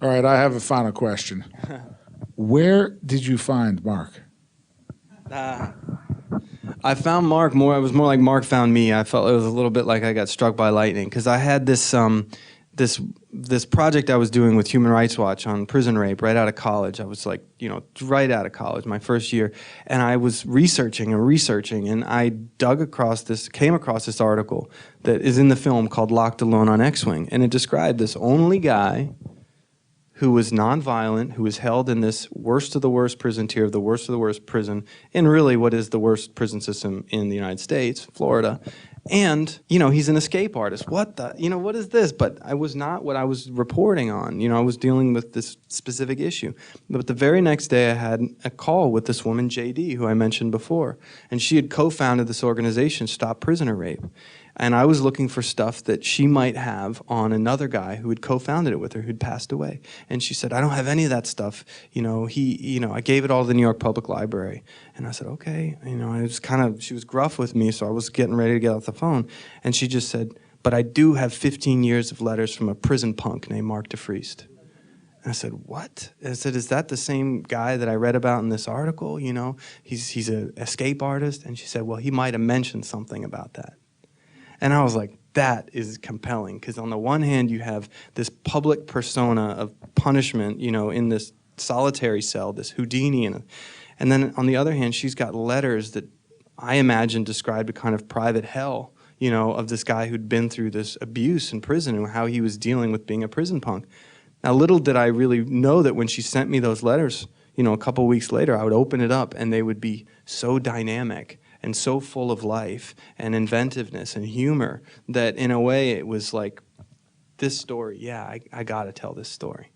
All right, I have a final question. Where did you find Mark? I found Mark more. It was more like Mark found me. I felt it was a little bit like I got struck by lightning because I had this project I was doing with Human Rights Watch on prison rape right out of college. I was like, right out of college, my first year, and I was researching, and I came across this article that is in the film called "Locked Alone on X-Wing," and it described this only guy who was nonviolent, who was held in this worst of the worst prison tier of the worst of the worst prison, in really what is the worst prison system in the United States, Florida. And, he's an escape artist. What is this? But I was not what I was reporting on. I was dealing with this specific issue. But the very next day I had a call with this woman, JD, who I mentioned before. And she had co-founded this organization, Stop Prisoner Rape. And I was looking for stuff that she might have on another guy who had co-founded it with her, who'd passed away. And she said, I don't have any of that stuff. I gave it all to the New York Public Library. And I said, okay. She was gruff with me, so I was getting ready to get off the phone. And she just said, but I do have 15 years of letters from a prison punk named Mark DeFriest. And I said, what? And I said, is that the same guy that I read about in this article? He's an escape artist. And she said, well, he might have mentioned something about that. And I was like, that is compelling, because on the one hand, you have this public persona of punishment, in this solitary cell, this Houdini, and then on the other hand, she's got letters that I imagine described a kind of private hell, of this guy who'd been through this abuse in prison and how he was dealing with being a prison punk. Now, little did I really know that when she sent me those letters, a couple weeks later, I would open it up and they would be so dynamic and so full of life and inventiveness and humor that in a way it was like, this story, yeah, I gotta tell this story.